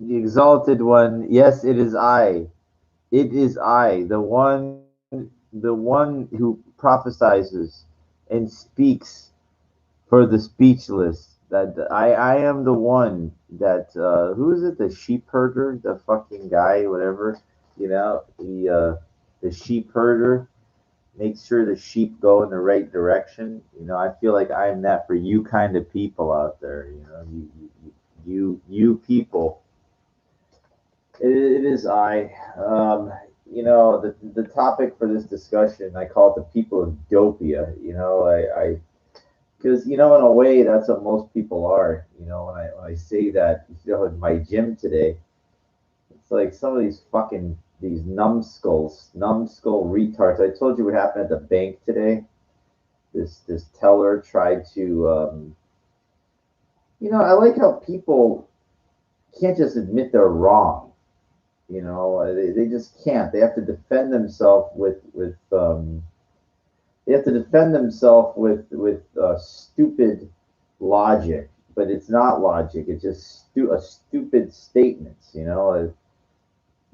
The exalted one, yes, it is I. It is I, the one who prophesizes and speaks for the speechless. That I am the one that who is it? The sheep herder, the fucking guy, whatever. The sheep herder makes sure the sheep go in the right direction. I feel like I am that for you kind of people out there. You people. It is I. The topic for this discussion, I call it the people of Dopeia. Because in a way, that's what most people are. When I say that, in my gym today, it's like some of these numbskull retards. I told you what happened at the bank today. This teller tried to, I like how people can't just admit they're wrong. They just can't. They have to defend themselves with stupid logic, but it's not logic. It's just a stupid statements. You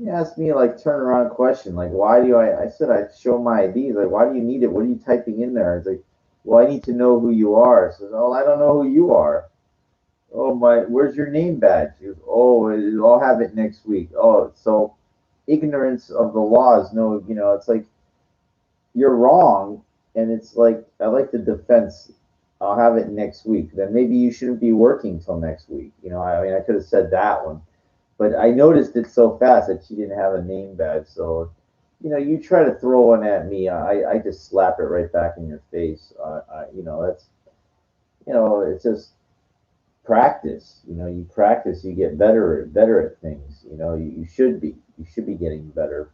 ask me like turn around question like why do I said I show my ID like why do you need it? What are you typing in there? It's like, well, I need to know who you are. So, oh, I don't know who you are. Oh my, where's your name badge? He goes, oh, I'll have it next week. Oh, so ignorance of the laws. No, it's like you're wrong, and it's like I like the defense. I'll have it next week. Then maybe you shouldn't be working till next week. I mean, I could have said that one, but I noticed it so fast that she didn't have a name badge. So, you try to throw one at me, I just slap it right back in your face. That's it's just practice. You practice, you get better at things. You should be getting better.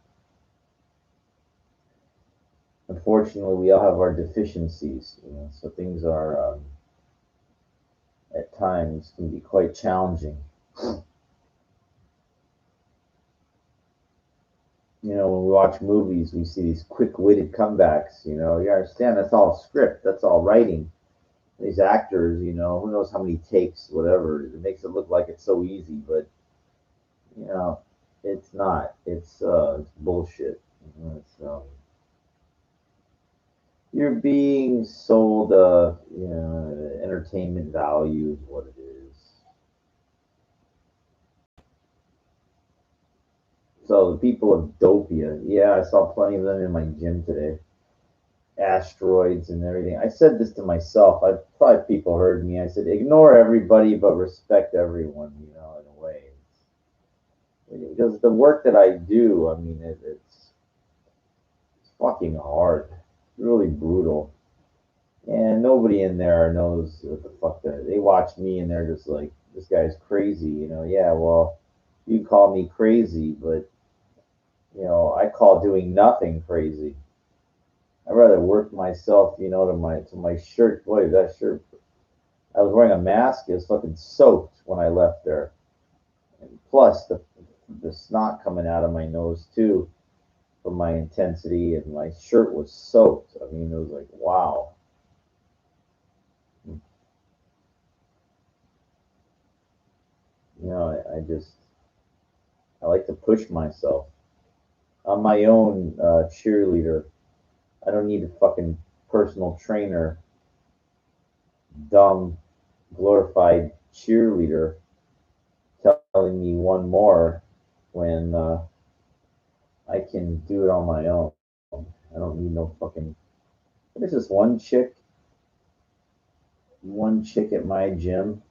Unfortunately, we all have our deficiencies. So things are at times can be quite challenging. When we watch movies, we see these quick-witted comebacks. You understand that's all script, that's all writing. These actors, who knows how many takes, whatever. It makes it look like it's so easy, but you know, it's not. It's bullshit. You're being sold entertainment value is what it is. So the people of Dopeia, yeah, I saw plenty of them in my gym today. Asteroids and everything. I said this to myself. I probably people heard me. I said, ignore everybody but respect everyone. In a way, because the work that I do, I mean, it's fucking hard, really brutal, and nobody in there knows what the fuck they watch me and they're just like, this guy's crazy. Yeah, well, you call me crazy, but I call doing nothing crazy. I'd rather work myself, to my shirt. Boy, that shirt. I was wearing a mask. It was fucking soaked when I left there, and plus the snot coming out of my nose too from my intensity, and my shirt was soaked. I mean, it was like wow. I like to push myself. I'm my own cheerleader. I don't need a fucking personal trainer, dumb, glorified cheerleader telling me one more when I can do it on my own. I don't need no fucking. There's this one chick at my gym.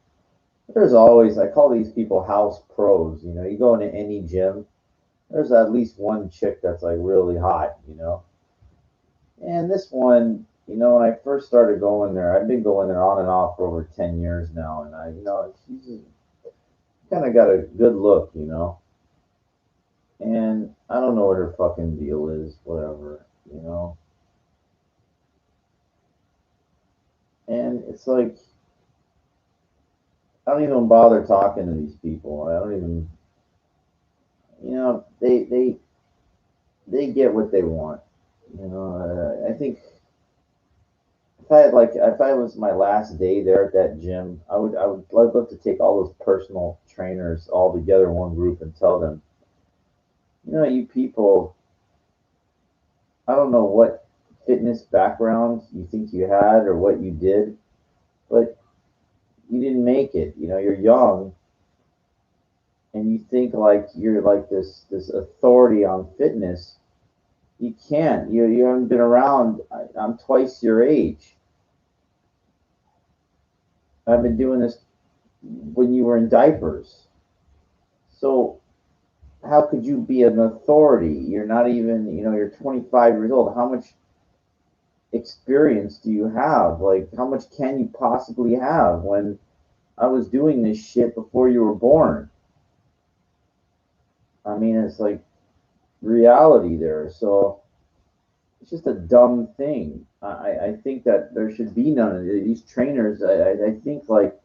There's always, I call these people house pros. You go into any gym, there's at least one chick that's like really hot. And this one, when I first started going there, I've been going there on and off for over 10 years now. And she's kind of got a good look. And I don't know what her fucking deal is, whatever. And it's like, I don't even bother talking to these people. I don't even, they get what they want. I think if I was my last day there at that gym, I'd love to take all those personal trainers all together in one group and tell them, you know, you people, I don't know what fitness background you think you had or what you did, but you didn't make it. You know, you're young and you think like you're like this authority on fitness. You can't. You haven't been around. I'm twice your age. I've been doing this when you were in diapers. So how could you be an authority? You're not even, you know, you're 25 years old. How much experience do you have? Like, how much can you possibly have when I was doing this shit before you were born? I mean, it's like reality there. So it's just a dumb thing. I think that there should be none of these trainers. I think like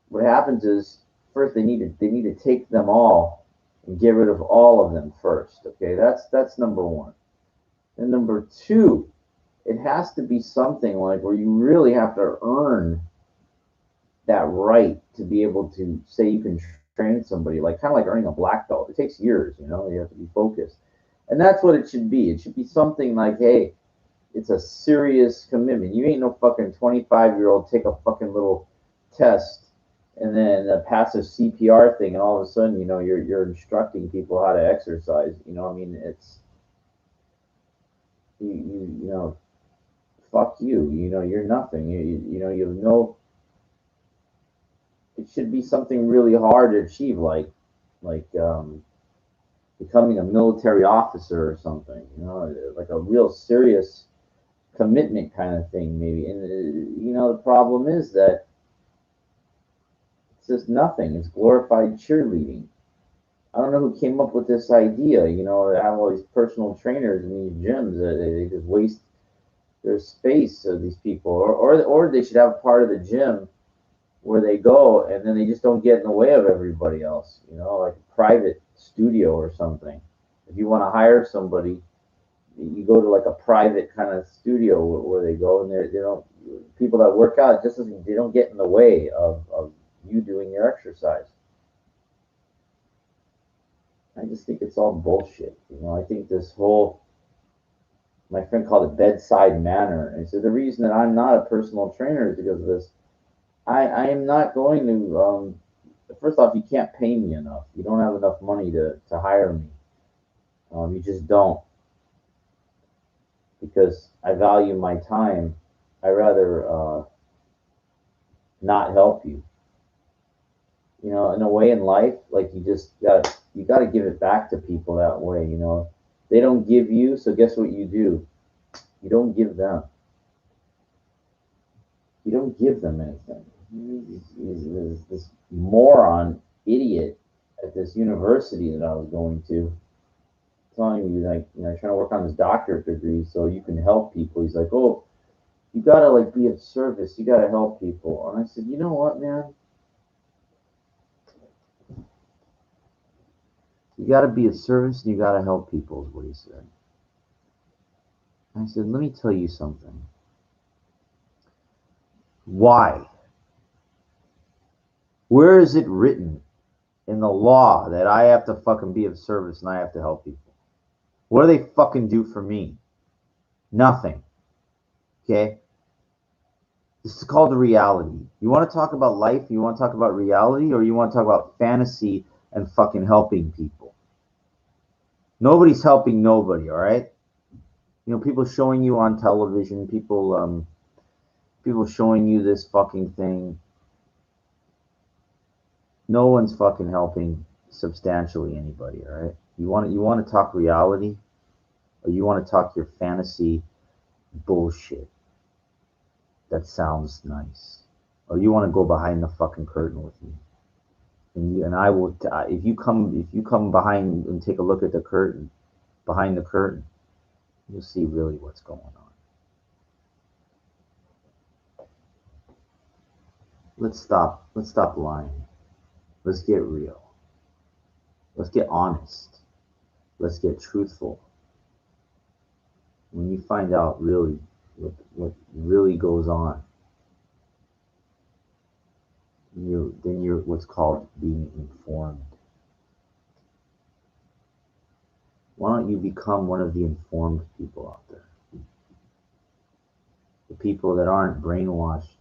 what happens is first they need to take them all and get rid of all of them first. Okay, that's number one. And number two, it has to be something like where you really have to earn that right to be able to say you can train somebody, like kind of like earning a black belt. It takes years, you know. You have to be focused, and that's what it should be. It should be something like, hey, it's a serious commitment. You ain't no fucking 25-year-old take a fucking little test and then pass a CPR thing, and all of a sudden, you know, you're instructing people how to exercise. You know, I mean, it's you know, fuck you. You know, you're nothing. You know, you have no. It should be something really hard to achieve, like becoming a military officer or something. You know, like a real serious commitment kind of thing, maybe. And you know, the problem is that it's just nothing. It's glorified cheerleading. I don't know who came up with this idea. You know, to have all these personal trainers in these gyms. They just waste their space of these people, or they should have part of the gym where they go and then they just don't get in the way of everybody else. You know, like a private studio or something. If you want to hire somebody, you go to like a private kind of studio where they go and they don't people that work out just doesn't they don't get in the way of you doing your exercise. I just think it's all bullshit. You know, I think this whole my friend called it bedside manner, and so the reason that I'm not a personal trainer is because of this. I am not going to. First off, you can't pay me enough. You don't have enough money to hire me. You just don't because I value my time. I rather not help you. You know, in a way in life, like you gotta give it back to people that way. You know, they don't give you, so guess what you do? You don't give them. You don't give them anything. This moron idiot at this university that I was going to telling me like you know trying to work on his doctorate degree so you can help people. He's like, oh, you gotta like be of service. You gotta help people. And I said, you know what, man? You gotta be of service and you gotta help people. Is what he said. I said, let me tell you something. Why? Where is it written in the law that I have to fucking be of service and I have to help people? What do they fucking do for me? Nothing. Okay? This is called reality. You want to talk about life? You want to talk about reality? Or you want to talk about fantasy and fucking helping people? Nobody's helping nobody, all right? You know, people showing you on television, people showing you this fucking thing. No one's fucking helping substantially anybody, all right? You want to talk reality or you want to talk your fantasy bullshit that sounds nice. Or you want to go behind the fucking curtain with me. And I will if you come behind and take a look at the curtain, behind the curtain, you'll see really what's going on. Let's stop lying. Let's get real. Let's get honest. Let's get truthful. When you find out really what really goes on, then you're what's called being informed. Why don't you become one of the informed people out there? The people that aren't brainwashed,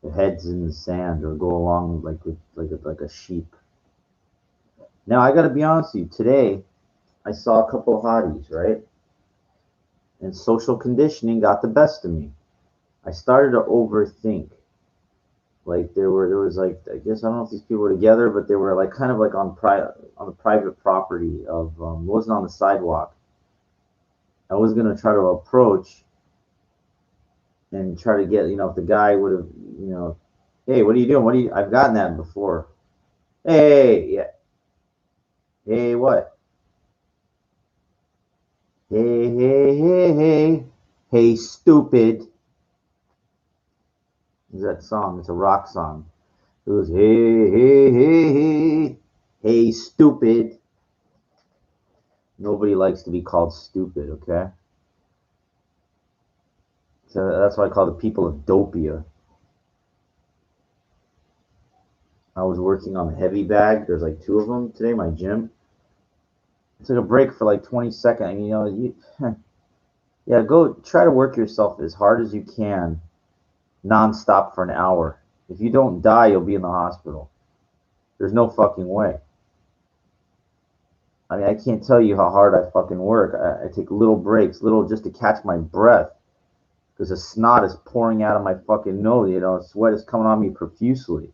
their heads in the sand, or go along like a sheep. Now I got to be honest with you. Today I saw a couple of hotties, right? And social conditioning got the best of me. I started to overthink. Like there was like, I guess I don't know if these people were together, but they were like kind of like on the private property of it wasn't on the sidewalk. I was gonna try to approach and try to get, if the guy would have, hey, what are you doing? What are you? I've gotten that before. Hey, yeah, hey, what? Hey, hey, hey, hey, hey, stupid. Is that song? It's a rock song. It goes, hey, hey, hey, hey, hey, stupid. Nobody likes to be called stupid, okay? So that's why I call the people of Dopeia. I was working on the heavy bag. There's like two of them today, my gym. I took a break for like 20 seconds. And, yeah, go try to work yourself as hard as you can, nonstop for an hour. If you don't die, you'll be in the hospital. There's no fucking way. I mean, I can't tell you how hard I fucking work. I take little breaks, little just to catch my breath, because the snot is pouring out of my fucking nose. Sweat is coming on me profusely.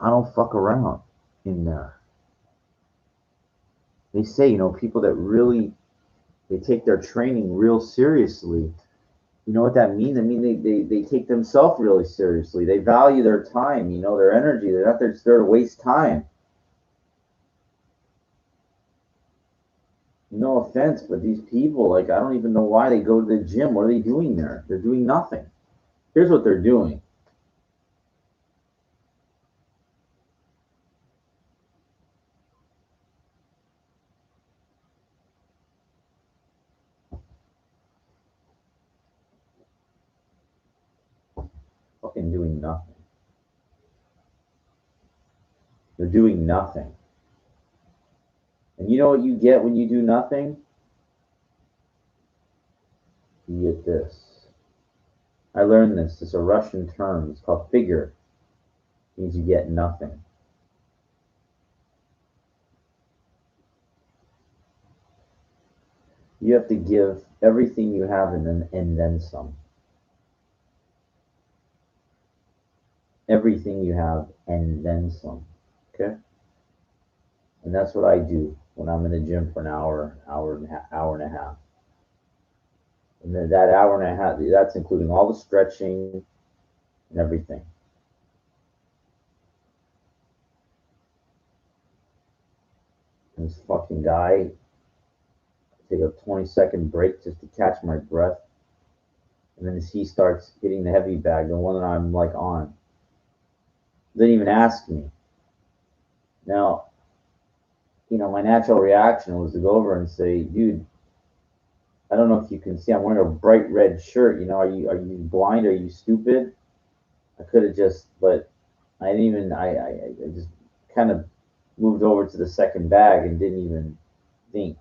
I don't fuck around in there. They say, people that really they take their training real seriously. You know what that means? I mean, they take themselves really seriously. They value their time, their energy. They're not there just there to waste time. No offense, but these people, like, I don't even know why they go to the gym. What are they doing there? They're doing nothing. Here's what they're doing. Fucking doing nothing. They're doing nothing. And you know what you get when you do nothing? You get this. I learned this. It's a Russian term. It's called figure. It means you get nothing. You have to give everything you have and then some. Everything you have and then some. Okay? And that's what I do when I'm in the gym for an hour and a half. And then that hour and a half, that's including all the stretching and everything. And this fucking guy, take a 20-second break just to catch my breath. And then as he starts hitting the heavy bag, the one that I'm like on, didn't even ask me. Now, my natural reaction was to go over and say, dude, I don't know if you can see, I'm wearing a bright red shirt. Are you blind? Are you stupid? I could have just, but I didn't even. I just kind of moved over to the second bag and didn't even think.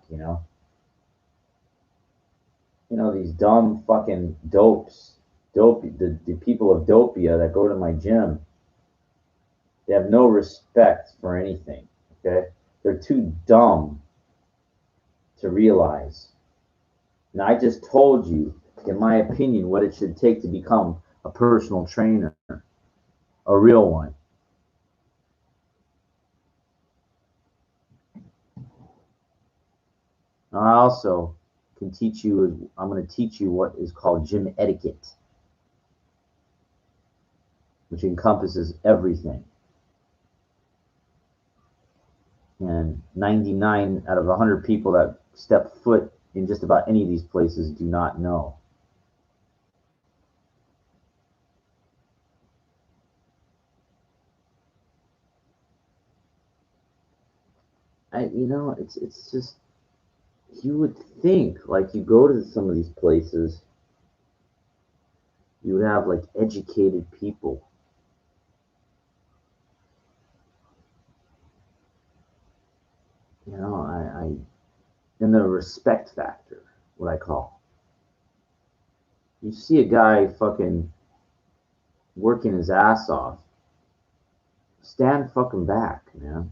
These dumb fucking the people of Dopeia that go to my gym. They have no respect for anything. Okay, they're too dumb to realize. Now I just told you, in my opinion, what it should take to become a personal trainer, a real one. I also can teach you, I'm going to teach you what is called gym etiquette, which encompasses everything. And 99 out of 100 people that step foot in just about any of these places do not know. It's just you would think, like, you go to some of these places, you would have like educated people. You know, and the respect factor, what I call. You see a guy fucking working his ass off, stand fucking back, man.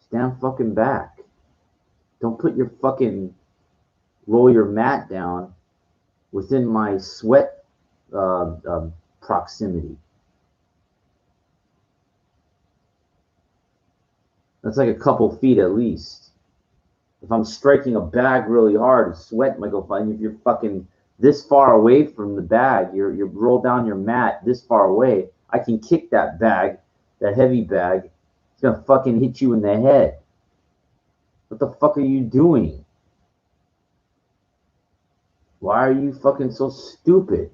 Stand fucking back. Don't put your fucking roll your mat down within my sweat proximity. That's like a couple feet at least. If I'm striking a bag really hard, sweat might go fine. If you're fucking this far away from the bag, you're roll down your mat this far away, I can kick that bag, that heavy bag. It's gonna fucking hit you in the head. What the fuck are you doing? Why are you fucking so stupid?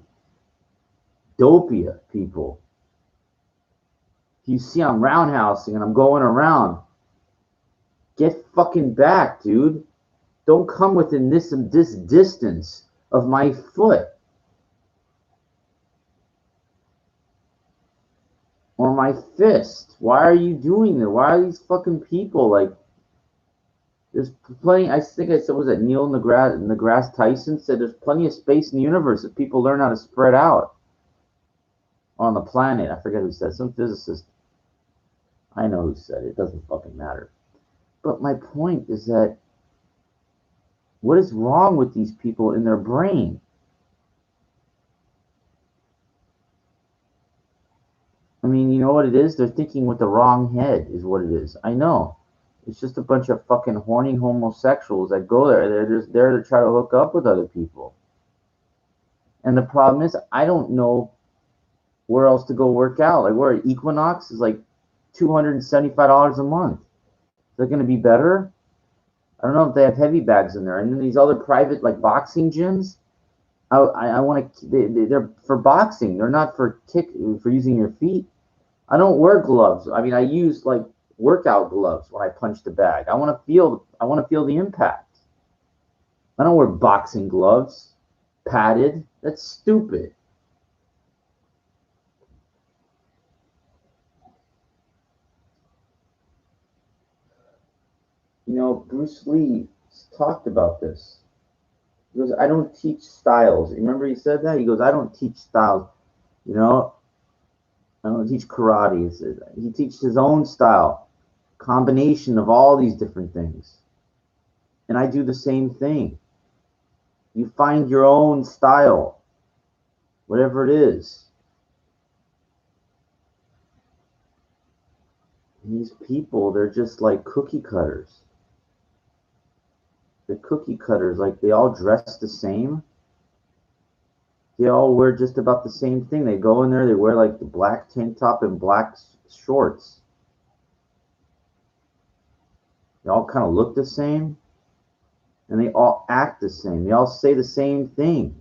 Dopeia, people. If you see I'm roundhousing and I'm going around, get fucking back, dude. Don't come within this distance of my foot or my fist. Why are you doing that? Why are these fucking people like? There's plenty. I think I said was it Neil deGrasse Tyson said there's plenty of space in the universe if people learn how to spread out on the planet. I forget who said. Some physicist. I know who said it. It doesn't fucking matter. But my point is that what is wrong with these people in their brain? I mean, you know what it is? They're thinking with the wrong head, is what it is. I know. It's just a bunch of fucking horny homosexuals that go there. They're just there to try to hook up with other people. And the problem is, I don't know where else to go work out. Like, where Equinox is like $275 a month. Is that going to be better? I don't know if they have heavy bags in there. And then these other private, like, boxing gyms, I want to. They're for boxing. They're not for using your feet. I don't wear gloves. I mean, I use like workout gloves when I punch the bag. I want to feel. I want to feel the impact. I don't wear boxing gloves, padded. That's stupid. You know, Bruce Lee talked about this. He goes, "I don't teach styles." Remember he said that? He goes, "I don't teach styles. You know, I don't teach karate." He teaches his own style, combination of all these different things. And I do the same thing. You find your own style, whatever it is. And these people, they're just like cookie cutters. They're cookie cutters, like they all dress the same. They all wear just about the same thing. They go in there, they wear like the black tank top and black shorts. They all kind of look the same, and they all act the same. They all say the same thing.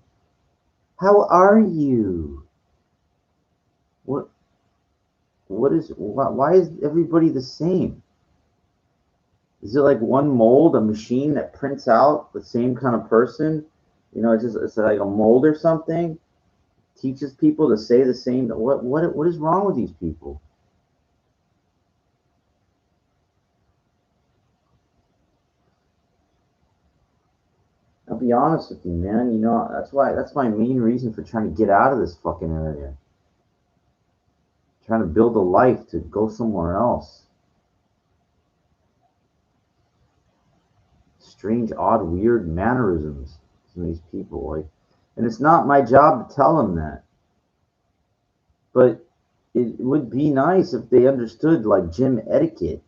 How are you? What? What is? Why is everybody the same? Is it like one mold, a machine that prints out the same kind of person? You know, it's like a mold or something. Teaches people to say the same. What is wrong with these people? I'll be honest with you, man. You know, that's my main reason for trying to get out of this fucking area. Trying to build a life to go somewhere else. Strange, odd, weird mannerisms from these people. Like, and it's not my job to tell them that. But it would be nice if they understood like gym etiquette.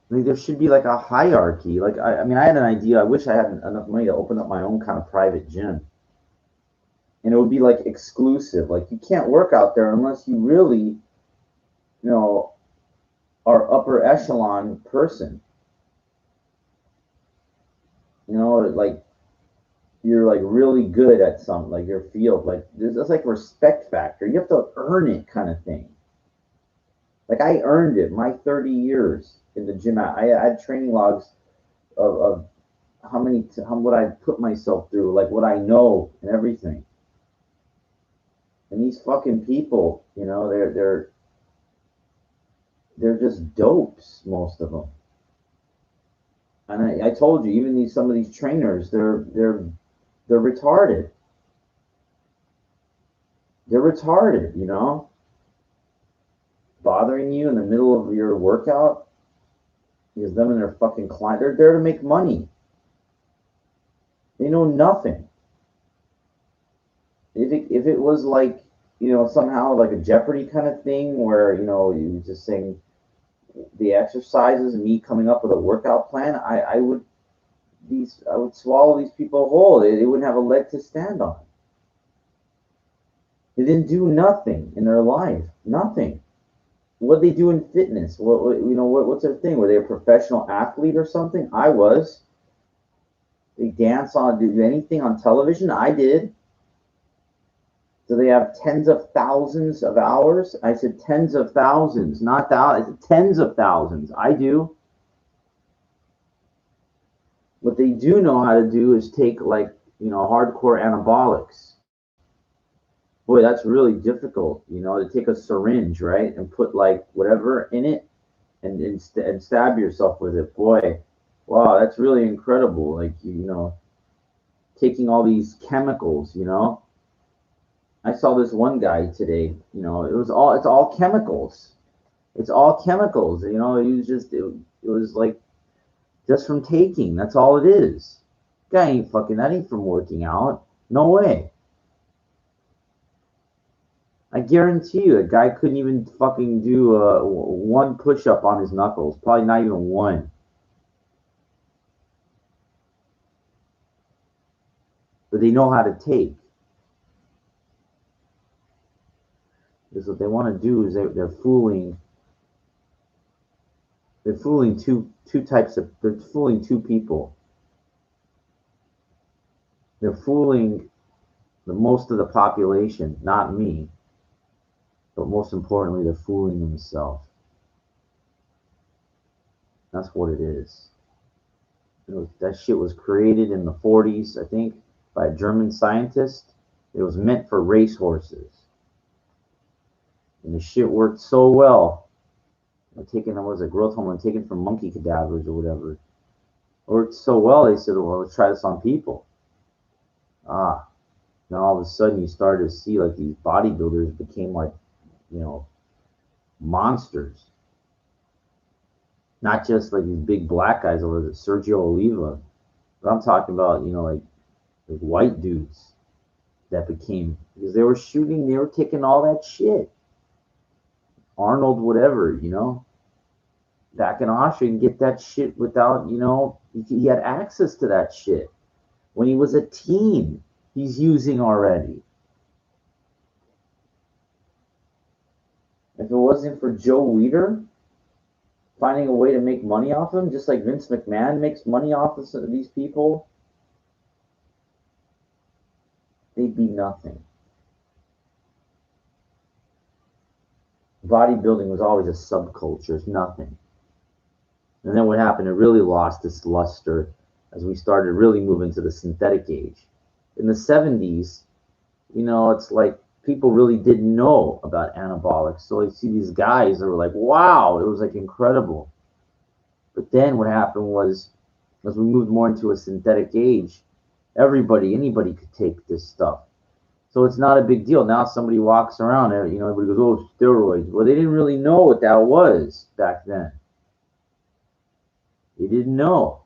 Like there should be like a hierarchy. Like I mean, I had an idea. I wish I had enough money to open up my own kind of private gym, and it would be like exclusive. Like you can't work out there unless you really, are upper echelon person. Like you're like really good at something, like your field. Like there's like respect factor. You have to earn it, kind of thing. Like I earned it. My 30 years in the gym. I had training logs of how what I put myself through, like what I know and everything. And these fucking people, they're just dopes, most of them. And I told you, even some of these trainers, they're retarded. They're retarded, bothering you in the middle of your workout because them and their fucking client, they're there to make money. They know nothing. If it was like, somehow like a Jeopardy kind of thing where, you just saying the exercises and me coming up with a workout plan, I would swallow these people whole. They wouldn't have a leg to stand on. They didn't do nothing in their life. Nothing. What they do in fitness? What's their thing? Were they a professional athlete or something? I was. They dance on, do anything on television? I did. Do they have tens of thousands of hours? I said tens of thousands, not thousands. I said tens of thousands. I do. What they do know how to do is take like, hardcore anabolics. Boy, that's really difficult, to take a syringe, right, and put like whatever in it and stab yourself with it. Boy, wow, that's really incredible. Like, taking all these chemicals, I saw this one guy today, it's all chemicals. It's all chemicals, he was it was like just from taking. That's all it is. Guy ain't fucking, that ain't from working out. No way. I guarantee you, a guy couldn't even fucking do one push up on his knuckles. Probably not even one. But they know how to take. Because what they want to do is they're fooling. They're fooling two types of. They're fooling two people. They're fooling most of the population, not me. But most importantly, they're fooling themselves. That's what it is. That shit was created in the 40s, I think, by a German scientist. It was meant for racehorses. And the shit worked so well. Was a growth hormone taken from monkey cadavers or whatever. It worked so well, they said, well, let's try this on people. Then all of a sudden you started to see like these bodybuilders became like, monsters. Not just like these big black guys, or was it Sergio Oliva? But I'm talking about, like white dudes that became, because they were kicking all that shit. Arnold, whatever, back in Austria, you can get that shit without, he had access to that shit. When he was a teen, he's using already. If it wasn't for Joe Weider finding a way to make money off him, just like Vince McMahon makes money off of these people, they'd be nothing. Bodybuilding was always a subculture, it's nothing. And then what happened, it really lost its luster as we started really moving to the synthetic age. In the 70s, it's like people really didn't know about anabolics. So you see these guys that were like, wow, it was like incredible. But then what happened was, as we moved more into a synthetic age, anybody could take this stuff. So it's not a big deal. Now somebody walks around, everybody goes, oh, steroids. Well, they didn't really know what that was back then. They didn't know.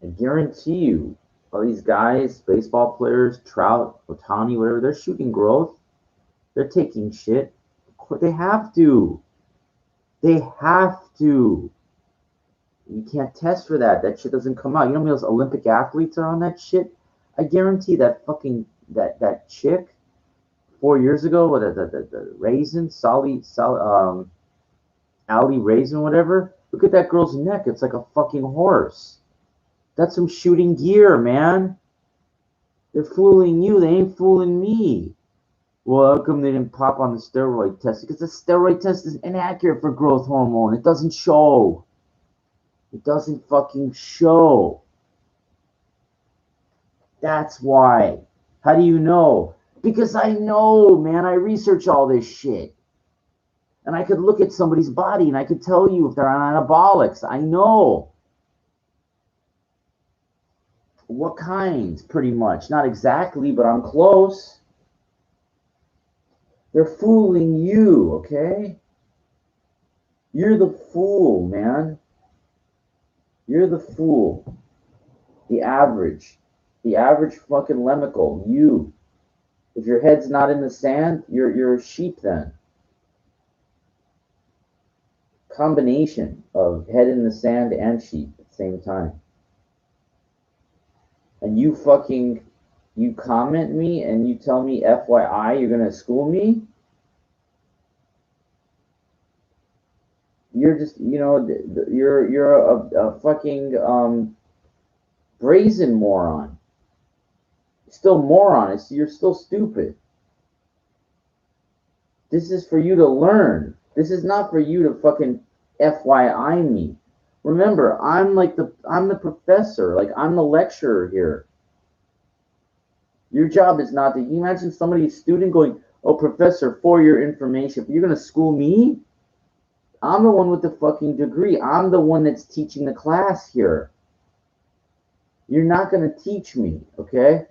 I guarantee you, all these guys, baseball players, Trout, Ohtani, whatever, they're shooting growth. They're taking shit. They have to. They have to. You can't test for that. That shit doesn't come out. You know how many of those Olympic athletes are on that shit? I guarantee that fucking that chick 4 years ago, the raisin, Ali Raisin, whatever. Look at that girl's neck. It's like a fucking horse. That's some shooting gear, man. They're fooling you. They ain't fooling me. Well, how come they didn't pop on the steroid test? Because the steroid test is inaccurate for growth hormone. It doesn't show. It doesn't fucking show. That's why. How do you know? Because I know, man. I research all this shit. And I could look at somebody's body and I could tell you if they're on anabolics. I know. What kinds, pretty much. Not exactly, but I'm close. They're fooling you, okay? You're the fool, man. You're the fool. The average. The average fucking lemical. You. If your head's not in the sand, you're a sheep then. Combination of head in the sand and sheep at the same time. And you comment me and you tell me FYI you're gonna school me. You're just you're a fucking brazen moron. Still moron. You're still stupid. This is for you to learn. This is not for you to fucking FYI me. Remember, I'm the professor. Like I'm the lecturer here. Your job is not to. Can you imagine somebody, student, going, "Oh, professor, for your information, you're gonna school me? I'm the one with the fucking degree. I'm the one that's teaching the class here. You're not gonna teach me, okay?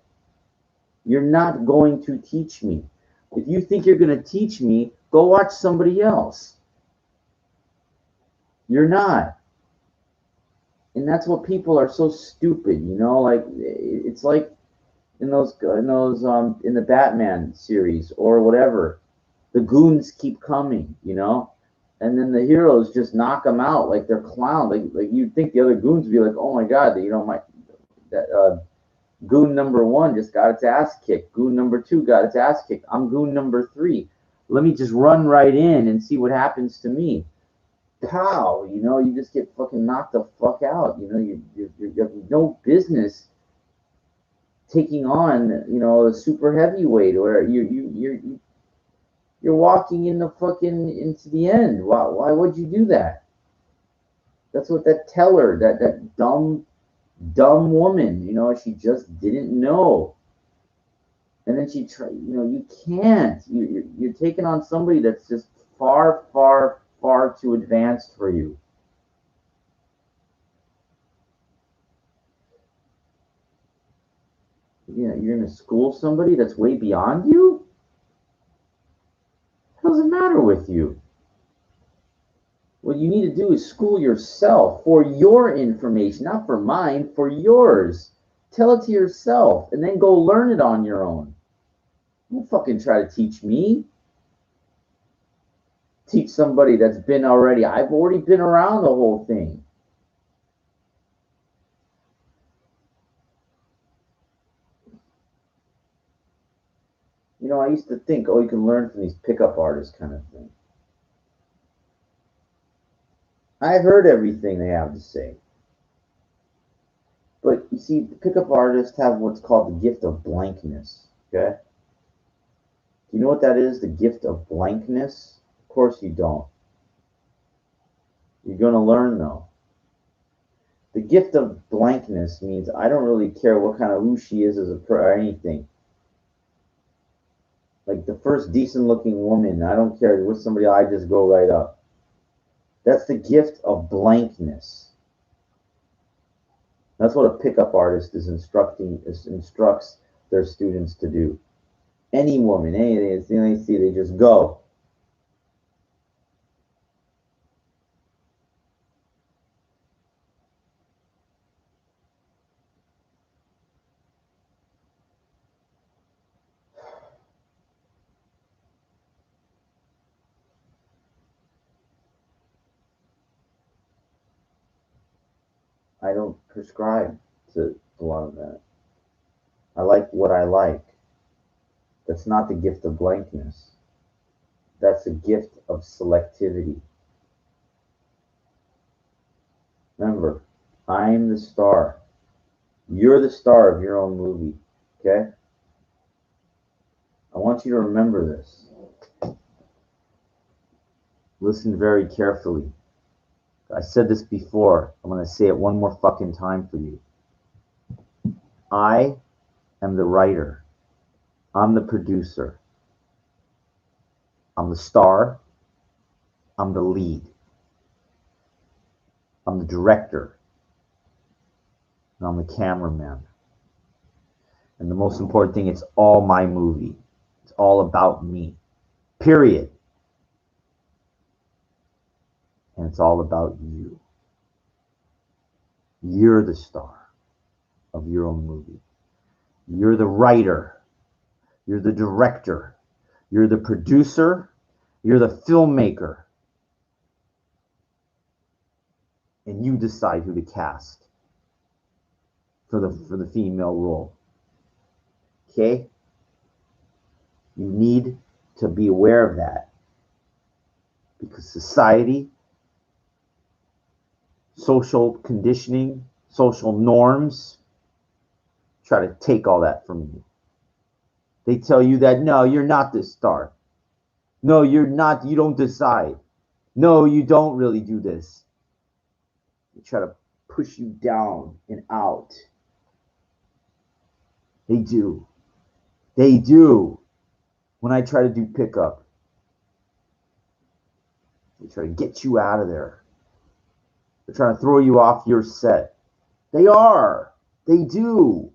You're not going to teach me. If you think you're gonna teach me, go watch somebody else. You're not." And that's what people are so stupid, you know. Like it's like in the Batman series or whatever, the goons keep coming, you know, and then the heroes just knock them out like they're clowns. Like you'd think the other goons would be like, oh my god, my that goon number one just got its ass kicked. Goon number two got its ass kicked. I'm goon number three. Let me just run right in and see what happens to me. Pow, you just get fucking knocked the fuck out. You have no business taking on, a super heavyweight, or you're walking in the fucking into the end. Why would you do that? That's what that teller, that dumb woman, she just didn't know. And then she tried, you can't. You're taking on somebody that's just far, far, far too advanced for you. You're gonna school somebody that's way beyond you? What does the matter with you? What you need to do is school yourself for your information, not for mine, for yours. Tell it to yourself and then go learn it on your own. Don't fucking try to teach me. Teach somebody that's been already. I've already been around the whole thing. I used to think, oh, you can learn from these pickup artists kind of thing. I've heard everything they have to say. But you see, pickup artists have what's called the gift of blankness. Okay? Do you know what that is? The gift of blankness? Of course you don't. You're going to learn though. The gift of blankness means I don't really care what kind of who she is as or anything. Like the first decent looking woman, I don't care with somebody, I just go right up. That's the gift of blankness. That's what a pickup artist instructs their students to do. Any woman, anything, it's the only see, they just go. I don't prescribe to a lot of that. I like what I like. That's not the gift of blankness. That's a gift of selectivity. Remember, I'm the star. You're the star of your own movie. Okay? I want you to remember this. Listen very carefully. I said this before. I'm going to say it one more fucking time for you. I am the writer. I'm the producer. I'm the star. I'm the lead. I'm the director. And I'm the cameraman. And the most important thing, it's all my movie. It's all about me. Period. And it's all about you. You're the star of your own movie. You're the writer. You're the director. You're the producer. You're the filmmaker. And you decide who to cast for the female role. Okay? You need to be aware of that. Because society, social conditioning, social norms try to take all that from you. They tell you that, no, you're not this star. No, you're not. You don't decide. No, you don't really do this. They try to push you down and out. They do. They do. When I try to do pickup, they try to get you out of there. They're trying to throw you off your set. They are. They do.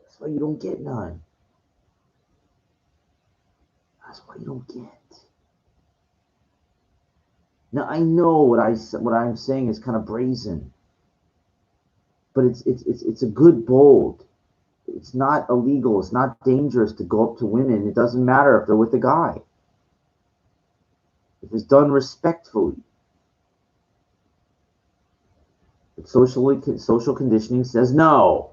That's why you don't get none. That's why you don't get. Now I know what I'm saying is kind of brazen, but it's a good bold. It's not illegal. It's not dangerous to go up to women. It doesn't matter if they're with a guy. If it's done respectfully. But social conditioning says no.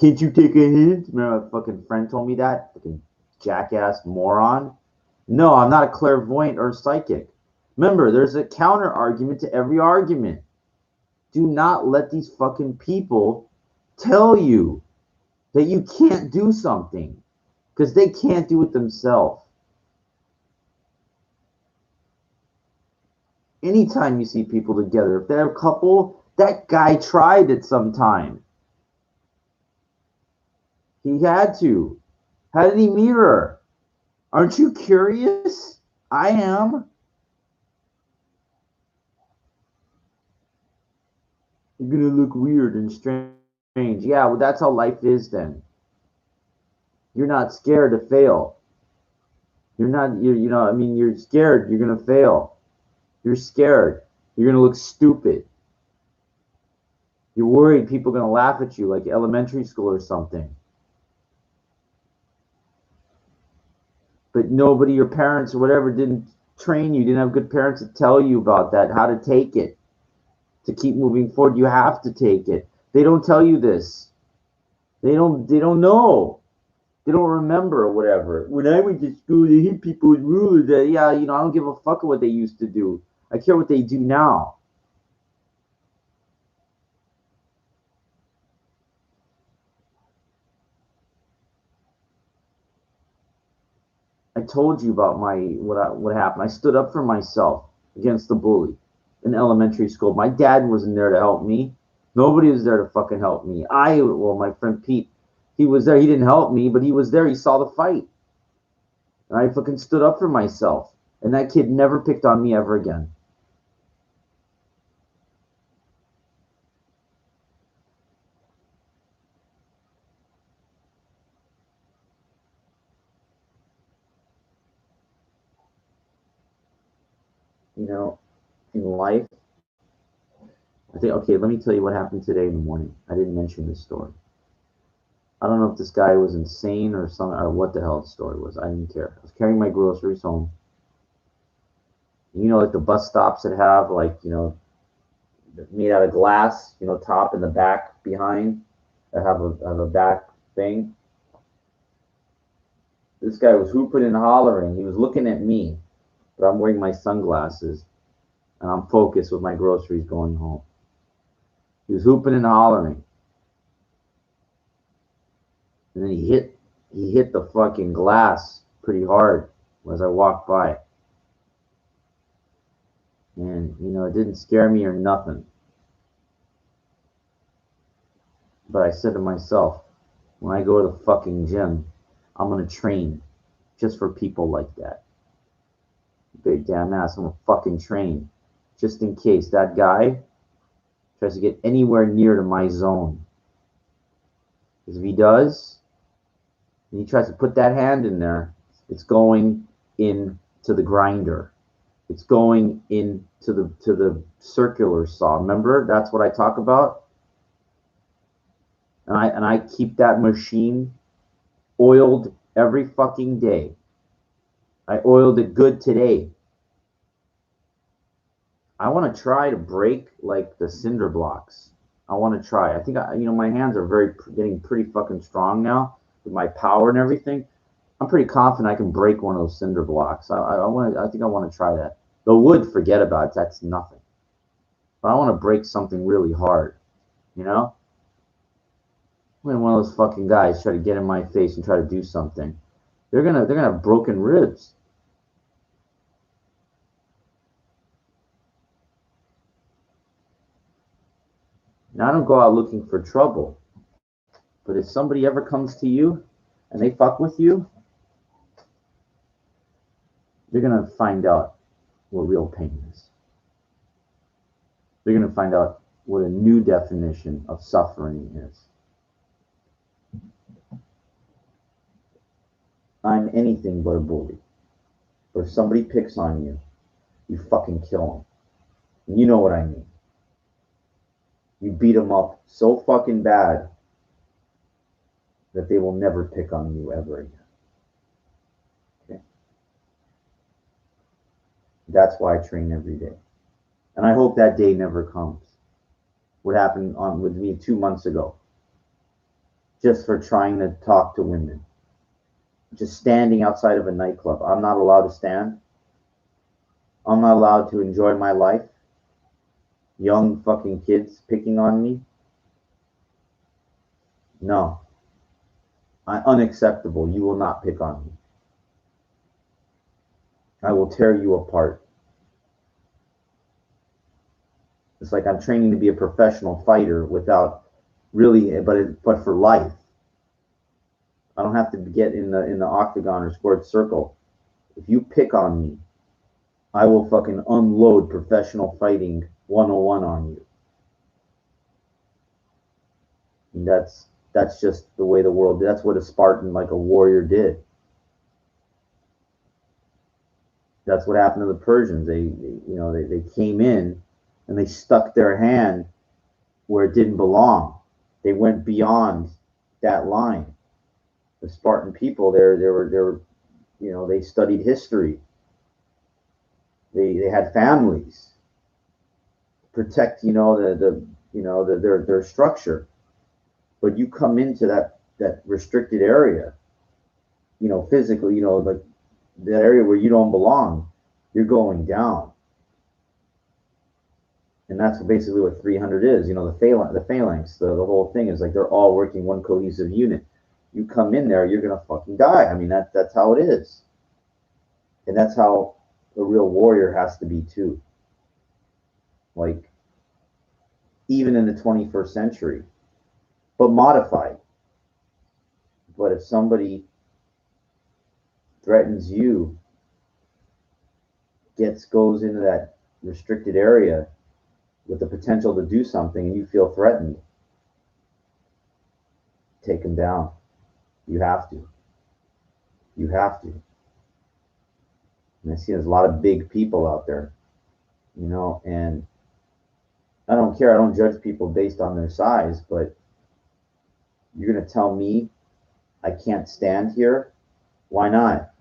Can't you take a hint? Remember, a fucking friend told me that? Fucking jackass moron. No, I'm not a clairvoyant or a psychic. Remember, there's a counter argument to every argument. Do not let these fucking people tell you that you can't do something because they can't do it themselves. Anytime you see people together, if they're a couple, that guy tried it sometime. He had to. How did he meet her? Aren't you curious? I am. You're gonna look weird and strange. Yeah, well, that's how life is then. You're not scared to fail. You're not, you're scared you're gonna fail. You're scared. You're gonna look stupid. You're worried people are gonna laugh at you like elementary school or something. But nobody, your parents or whatever, didn't train you, didn't have good parents to tell you about that, how to take it, to keep moving forward. You have to take it. They don't tell you this. They don't know. They don't remember or whatever. When I went to school, they hit people with rulers. Yeah, I don't give a fuck what they used to do. I care what they do now. I told you about what happened. I stood up for myself against the bully in elementary school. My dad wasn't there to help me. Nobody was there to fucking help me. My friend Pete, he was there. He didn't help me, but he was there. He saw the fight. And I fucking stood up for myself. And that kid never picked on me ever again. In life, I think, okay, let me tell you what happened today in the morning. I didn't mention this story. I don't know if this guy was insane or something, or what the hell the story was. I didn't care. I was carrying my groceries home. Like the bus stops that have, made out of glass, top and the back behind, that have a back thing. This guy was hooping and hollering. He was looking at me, but I'm wearing my sunglasses and I'm focused with my groceries going home. He was hooping and hollering. And then he hit the fucking glass pretty hard as I walked by. And it didn't scare me or nothing. But I said to myself, when I go to the fucking gym, I'm gonna train just for people like that. Big damn ass, I'm gonna fucking train just in case that guy tries to get anywhere near to my zone. Because if he does, and he tries to put that hand in there, it's going into the grinder. It's going into the circular saw. Remember, that's what I talk about. And I keep that machine oiled every fucking day. I oiled it good today. I want to try to break like the cinder blocks. I want to try. I think my hands are getting pretty fucking strong now with my power and everything. I'm pretty confident I can break one of those cinder blocks. I think I want to try that. The wood, forget about it. That's nothing. But I want to break something really hard. You know? When one of those fucking guys try to get in my face and try to do something, they're gonna have broken ribs. Now I don't go out looking for trouble, but if somebody ever comes to you and they fuck with you, they're gonna find out what real pain is. They're gonna find out what a new definition of suffering is. I'm anything but a bully. But if somebody picks on you, you fucking kill them. And you know what I mean. You beat them up so fucking bad that they will never pick on you ever again. Okay? That's why I train every day. And I hope that day never comes. What happened with me 2 months ago, just for trying to talk to women, just standing outside of a nightclub. I'm not allowed to stand. I'm not allowed to enjoy my life. Young fucking kids picking on me. No. Unacceptable. You will not pick on me. I will tear you apart. It's like I'm training to be a professional fighter without really, but for life. I don't have to get in the octagon or squared circle. If you pick on me, I will fucking unload professional fighting 101 on you. And that's just the way the world. That's what a Spartan, like a warrior, did. That's what happened to the Persians. They came in and they stuck their hand where it didn't belong. They went beyond that line. The Spartan people, they studied history. They had families. Protect, their structure. But you come into that restricted area, physically, like that area where you don't belong, you're going down. And that's basically what 300 is. The phalanx, the whole thing is like they're all working one cohesive unit. You come in there, you're gonna fucking die. I mean, that's how it is, and that's how a real warrior has to be too. Like even in the 21st century, but modified. But if somebody threatens you, goes into that restricted area with the potential to do something, and you feel threatened, take them down. You have to. You have to. And I see there's a lot of big people out there, and I don't care. I don't judge people based on their size, but you're going to tell me I can't stand here? Why not?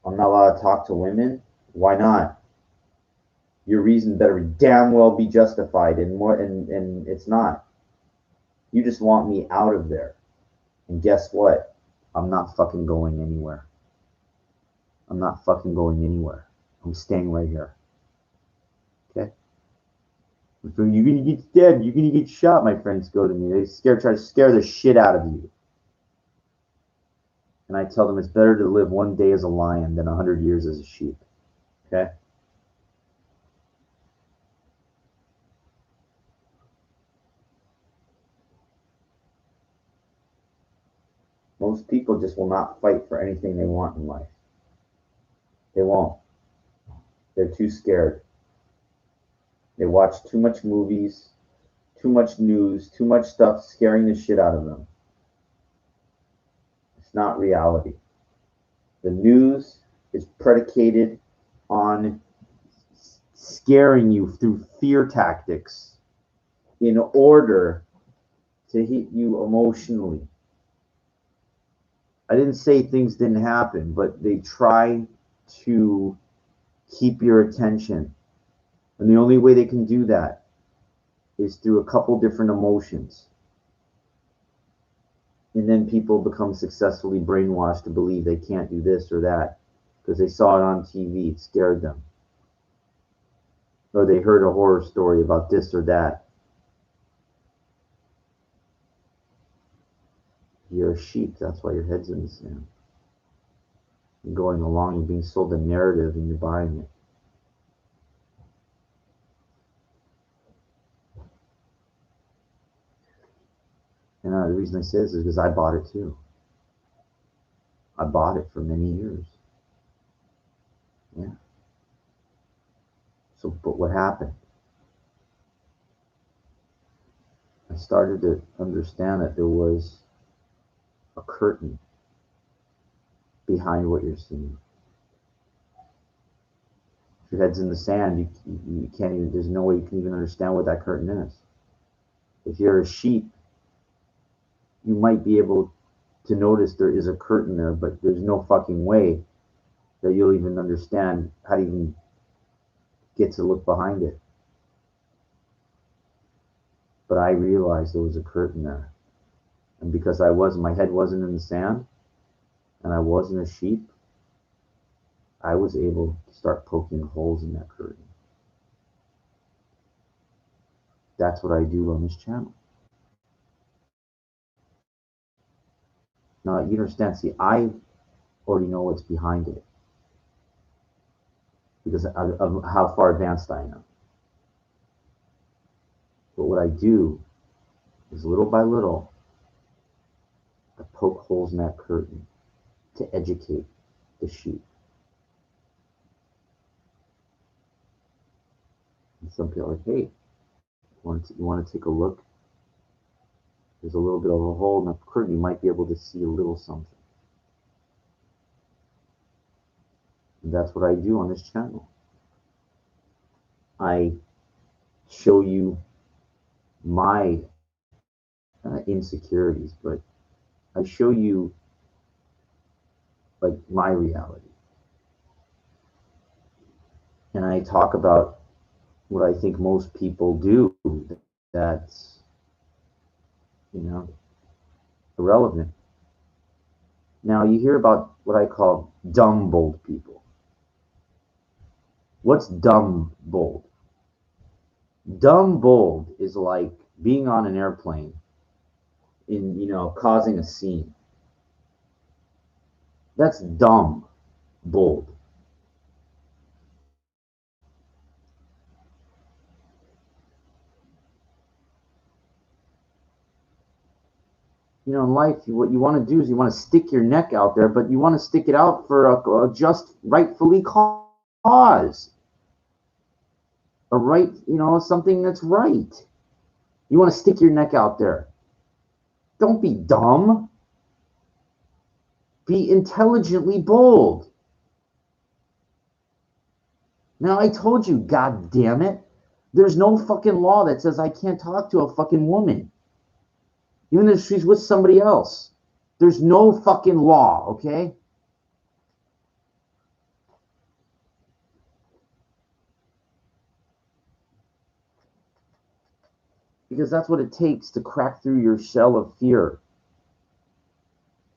I'm not allowed to talk to women? Why not? Your reason better damn well be justified, and it's not. You just want me out of there. And guess what? I'm not fucking going anywhere. I'm not fucking going anywhere. I'm staying right here. Okay? You're gonna get stabbed. You're gonna get shot, my friends go to me. Try to scare the shit out of you. And I tell them it's better to live one day as a lion than 100 years as a sheep. Okay? Most people just will not fight for anything they want in life. They won't. They're too scared. They watch too much movies, too much news, too much stuff scaring the shit out of them. It's not reality. The news is predicated on scaring you through fear tactics in order to hit you emotionally. I didn't say things didn't happen, but they try to keep your attention. And the only way they can do that is through a couple different emotions. And then people become successfully brainwashed to believe they can't do this or that because they saw it on TV, it scared them. Or they heard a horror story about this or that. You're a sheep, that's why your head's in the sand. You're going along, you're being sold a narrative and you're buying it. And the reason I say this is because I bought it too. I bought it for many years. Yeah. So, but what happened? I started to understand that there was a curtain behind what you're seeing. If your head's in the sand, you can't even, there's no way you can even understand what that curtain is. If you're a sheep, you might be able to notice there is a curtain there, but there's no fucking way that you'll even understand how to even get to look behind it. But I realized there was a curtain there. And because my head wasn't in the sand and I wasn't a sheep, I was able to start poking holes in that curtain. That's what I do on this channel. Now, you understand, see, I already know what's behind it because of how far advanced I am. But what I do is little by little, I poke holes in that curtain to educate the sheep. And some people are like, hey, you want to take a look? There's a little bit of a hole in the curtain. You might be able to see a little something. And that's what I do on this channel. I show you my insecurities, but I show you like my reality. And I talk about what I think most people do that's, you know, irrelevant. Now, you hear about what I call dumb bold people. What's dumb bold? Dumb bold is like being on an airplane in, causing a scene. That's dumb bold. In life, what you want to do is you want to stick your neck out there, but you want to stick it out for a just rightfully cause. A right, something that's right. You want to stick your neck out there. Don't be dumb. Be intelligently bold. Now, I told you, god damn it, there's no fucking law that says I can't talk to a fucking woman. Even if she's with somebody else. There's no fucking law, okay? Because that's what it takes to crack through your shell of fear.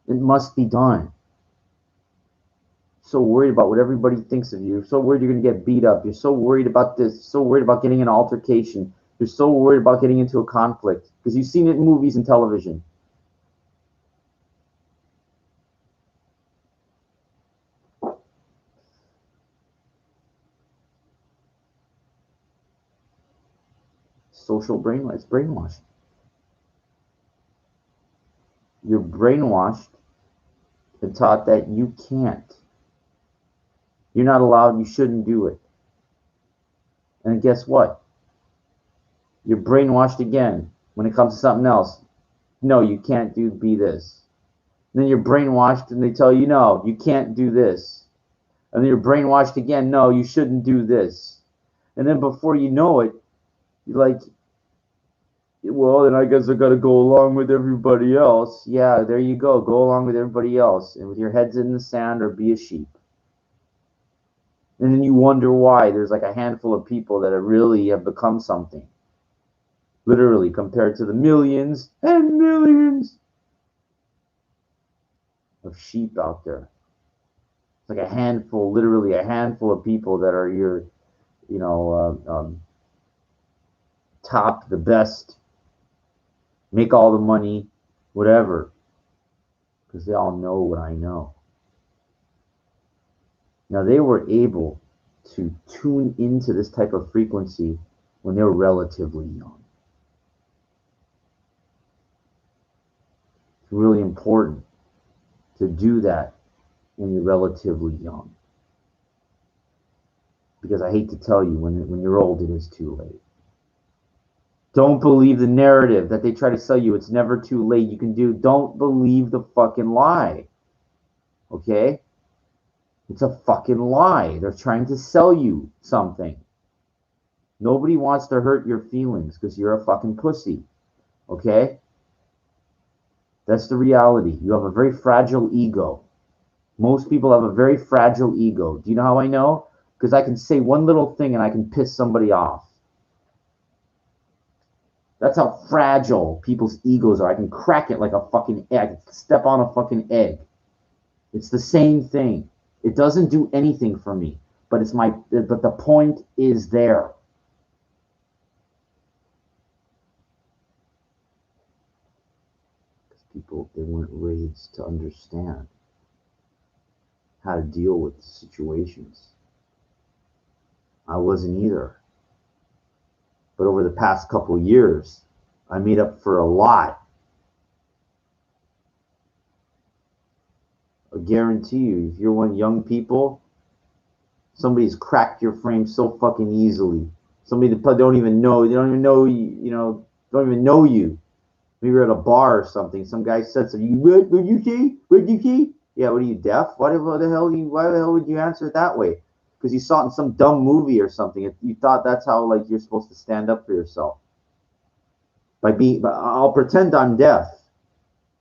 It must be done. So worried about what everybody thinks of you. You're so worried you're going to get beat up. You're so worried about this. So worried about getting an altercation. You're so worried about getting into a conflict because you've seen it in movies and television. social brainwash. It's brainwashed. You're brainwashed and taught that you can't. You're not allowed, you shouldn't do it. And guess what? You're brainwashed again when it comes to something else. No, you can't be this. And then you're brainwashed and they tell you, no, you can't do this. And then you're brainwashed again, no, you shouldn't do this. And then before you know it, you're like, well, then I guess I got to go along with everybody else. Yeah, there you go. Go along with everybody else. And with your heads in the sand or be a sheep. And then you wonder why there's like a handful of people that really have become something. Literally, compared to the millions and millions of sheep out there. It's like a handful, literally a handful of people that are your, top, the best, make all the money, whatever. Because they all know what I know. Now, they were able to tune into this type of frequency when they were relatively young. It's really important to do that when you're relatively young. Because I hate to tell you, when you're old, it is too late. Don't believe the narrative that they try to sell you. It's never too late. You can do. Don't believe the fucking lie. Okay? It's a fucking lie. They're trying to sell you something. Nobody wants to hurt your feelings because you're a fucking pussy. Okay? That's the reality. You have a very fragile ego. Most people have a very fragile ego. Do you know how I know? Because I can say one little thing and I can piss somebody off. That's how fragile people's egos are. I can crack it like a fucking egg. I can step on a fucking egg. It's the same thing. It doesn't do anything for me, but the point is there. Because people, they weren't raised to understand how to deal with situations. I wasn't either. But over the past couple years, I made up for a lot. I guarantee you, if you're one young people, somebody's cracked your frame so fucking easily. Somebody that don't even know you, don't even know you. Maybe you're at a bar or something. Some guy said something. What did you say? What did you say? Yeah, what are you, deaf? Why the hell would you answer it that way? Because you saw it in some dumb movie or something. You thought that's how you're supposed to stand up for yourself. But I'll pretend I'm deaf.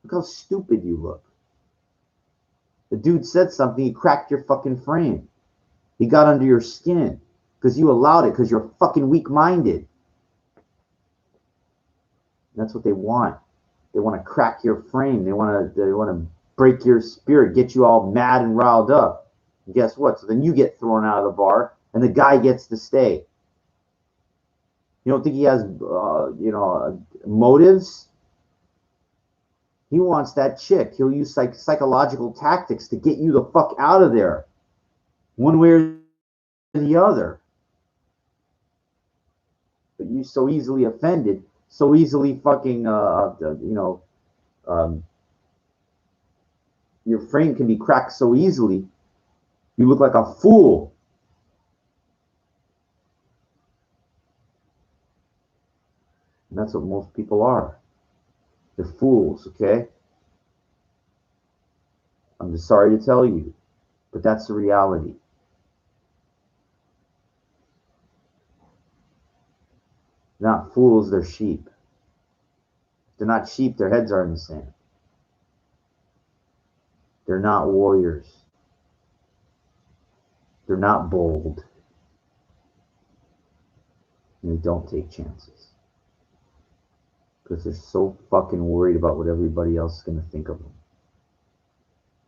Look how stupid you look. The dude said something, he cracked your fucking frame. He got under your skin because you allowed it because you're fucking weak-minded. That's what they want. They want to crack your frame. They want to break your spirit, get you all mad and riled up. And guess what? So then you get thrown out of the bar and the guy gets to stay. You don't think he has, motives? He wants that chick. He'll use psychological tactics to get you the fuck out of there. One way or the other. But you're so easily offended, so easily fucking, your frame can be cracked so easily. You look like a fool. And that's what most people are. They're fools, okay? I'm just sorry to tell you, but that's the reality. They're not fools, they're sheep. They're not sheep, their heads are in the sand. They're not warriors. They're not bold. And they don't take chances. Because they're so fucking worried about what everybody else is going to think of them.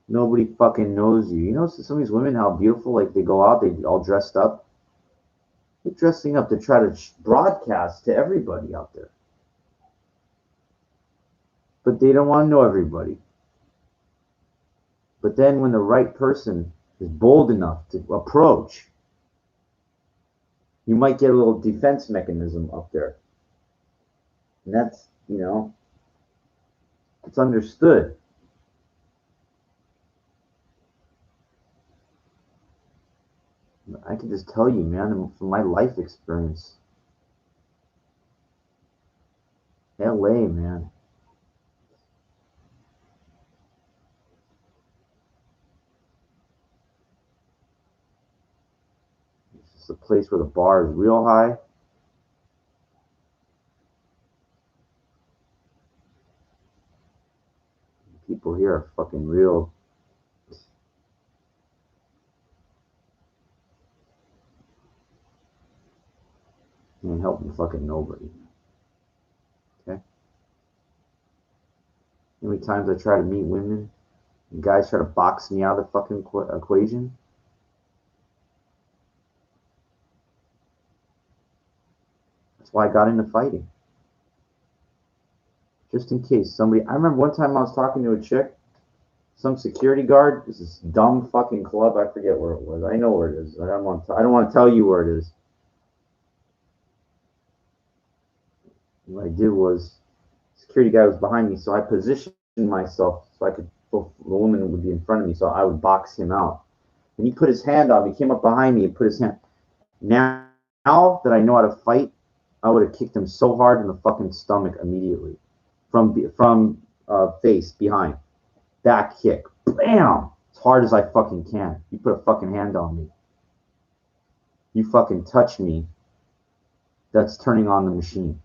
Nobody fucking knows you. You know some of these women, how beautiful, they go out, they all dressed up. They're dressing up to try to broadcast to everybody out there. But they don't want to know everybody. But then when the right person is bold enough to approach, you might get a little defense mechanism up there. And that's, it's understood. I can just tell you, man, from my life experience, LA, man, it's just a place where the bar is real high. People here are fucking real. Can't help fucking nobody. Okay? How many times I try to meet women, and guys try to box me out of the fucking equation? That's why I got into fighting. Just in case somebody. I remember one time I was talking to a chick, some security guard. This is dumb fucking club. I forget where it was. I know where it is. I don't want to tell you where it is. What I did was, security guy was behind me, so I positioned myself so I could. The woman would be in front of me, so I would box him out. And he put his hand on me. He came up behind me and put his hand. Now that I know how to fight, I would have kicked him so hard in the fucking stomach immediately, from face behind, back kick, bam, as hard as I fucking can. You put a fucking hand on me. You fucking touch me. That's turning on the machine.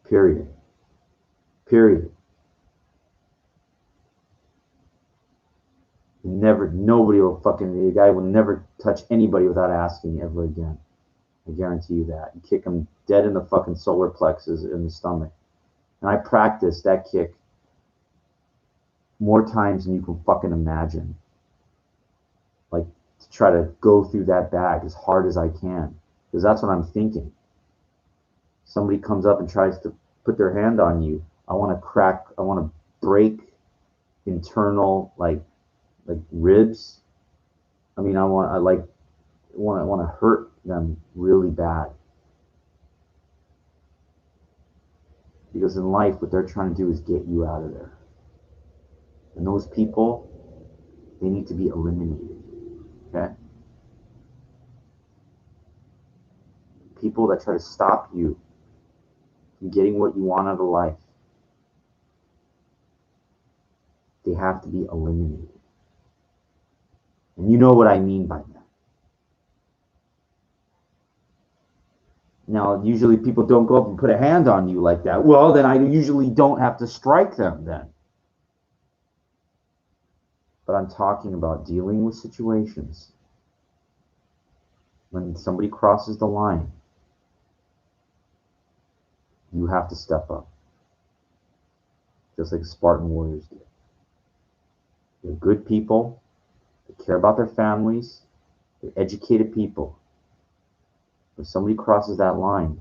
Period. Period. Nobody will fucking, the guy will never touch anybody without asking ever again. I guarantee you that. You kick him dead in the fucking solar plexus in the stomach. And I practiced that kick more times than you can fucking imagine. Like, to try to go through that bag as hard as I can. Because that's what I'm thinking. Somebody comes up and tries to put their hand on you. I want to break internal, like ribs. I mean, I want to hurt them really bad. Because in life, what they're trying to do is get you out of there. And those people, they need to be eliminated. Okay? People that try to stop you from getting what you want out of life, they have to be eliminated. And you know what I mean by that. Now, usually people don't go up and put a hand on you like that. Well, then I usually don't have to strike them then. But I'm talking about dealing with situations when somebody crosses the line. You have to step up. Just like the Spartan warriors did. They're good people. They care about their families. They're educated people. If somebody crosses that line,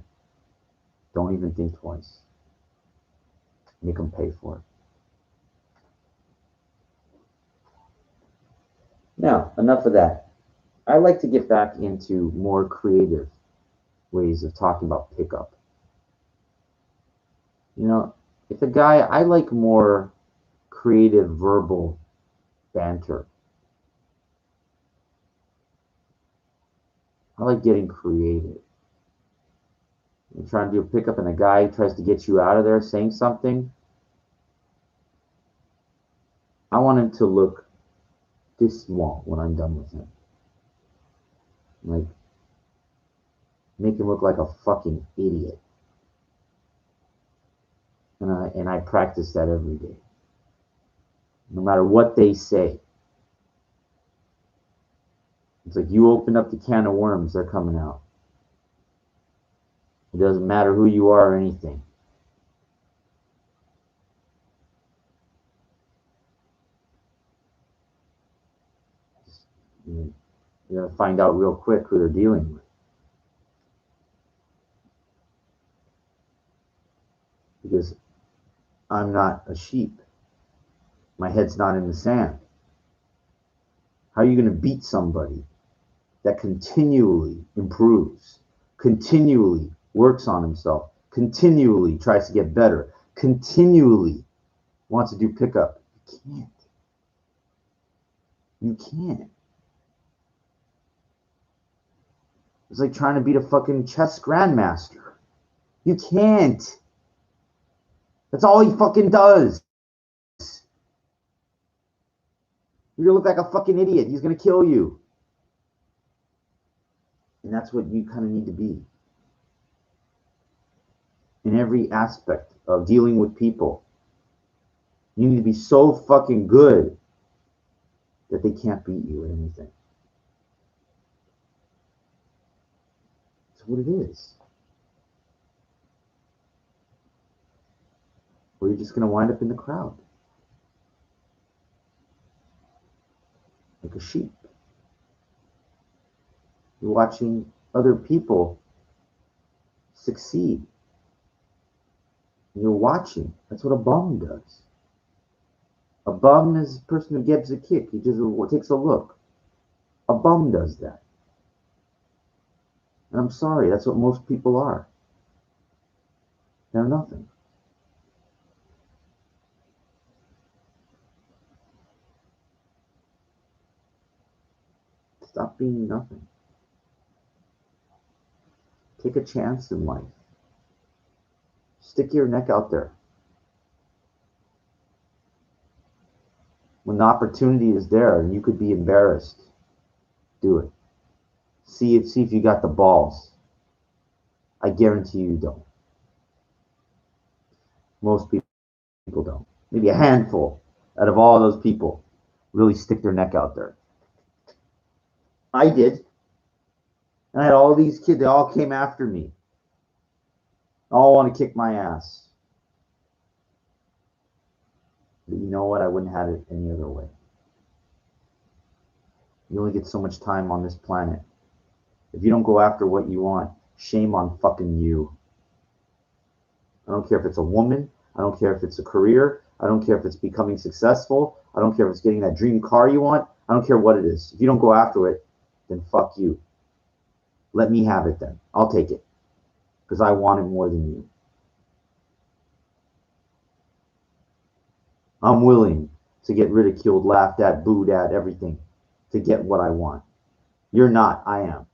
don't even think twice. Make them pay for it. Now, enough of that. I like to get back into more creative ways of talking about pickup. If a guy, I like more creative verbal banter. I like getting creative. You're trying to do a pickup and a guy tries to get you out of there saying something. I want him to look this small when I'm done with him. Like, make him look like a fucking idiot. And I practice that every day. No matter what they say. It's like you open up the can of worms, they're coming out. It doesn't matter who you are or anything. You're going to find out real quick who they're dealing with. Because I'm not a sheep. My head's not in the sand. How are you going to beat somebody that continually improves, continually works on himself, continually tries to get better, continually wants to do pickup. You can't. You can't. It's like trying to beat a fucking chess grandmaster. You can't. That's all he fucking does. You're gonna look like a fucking idiot. He's gonna kill you. And that's what you kind of need to be. In every aspect of dealing with people. You need to be so fucking good that they can't beat you at anything. That's what it is. Or you're just going to wind up in the crowd. Like a sheep. You're watching other people succeed. You're watching. That's what a bum does. A bum is a person who gives a kick. He just takes a look. A bum does that. And I'm sorry, that's what most people are. They're nothing. Stop being nothing. Take a chance in life. Stick your neck out there. When the opportunity is there and you could be embarrassed, do it. See if you got the balls. I guarantee you don't. Most people don't. Maybe a handful out of all those people really stick their neck out there. I did. And I had all these kids, they all came after me. All want to kick my ass. But you know what? I wouldn't have had it any other way. You only get so much time on this planet. If you don't go after what you want, shame on fucking you. I don't care if it's a woman. I don't care if it's a career. I don't care if it's becoming successful. I don't care if it's getting that dream car you want. I don't care what it is. If you don't go after it, then fuck you. Let me have it then. I'll take it. Because I want it more than you. I'm willing to get ridiculed, laughed at, booed at, everything to get what I want. You're not. I am.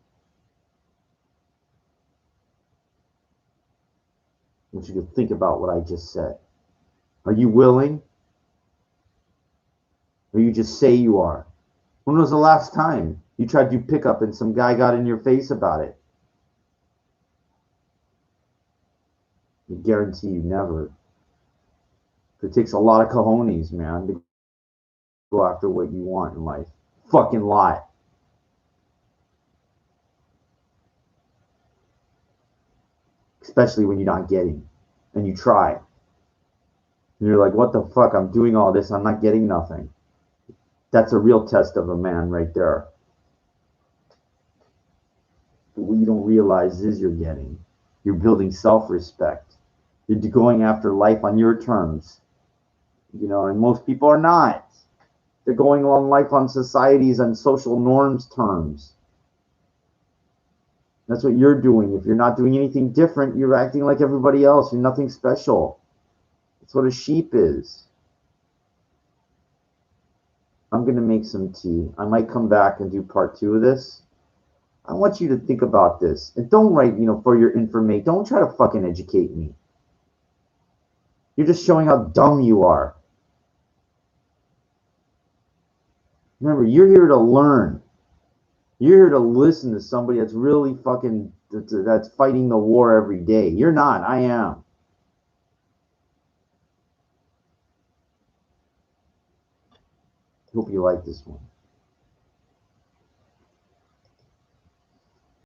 I want you to think about what I just said. Are you willing? Or you just say you are? When was the last time you tried to pick up and some guy got in your face about it? I guarantee you never. It takes a lot of cojones, man, to go after what you want in life. Fucking lot. Especially when you're not getting. And you try. And you're like, what the fuck? I'm doing all this. I'm not getting nothing. That's a real test of a man right there. But what you don't realize is you're getting. You're building self-respect. You're going after life on your terms. You know, and most people are not. They're going along life on society's and social norms terms. That's what you're doing. If you're not doing anything different, you're acting like everybody else. You're nothing special. That's what a sheep is. I'm going to make some tea. I might come back and do part 2 of this. I want you to think about this. And don't write, for your information. Don't try to fucking educate me. You're just showing how dumb you are. Remember, you're here to learn. You're here to listen to somebody that's really fucking, that's fighting the war every day. You're not. I am. Hope you like this one.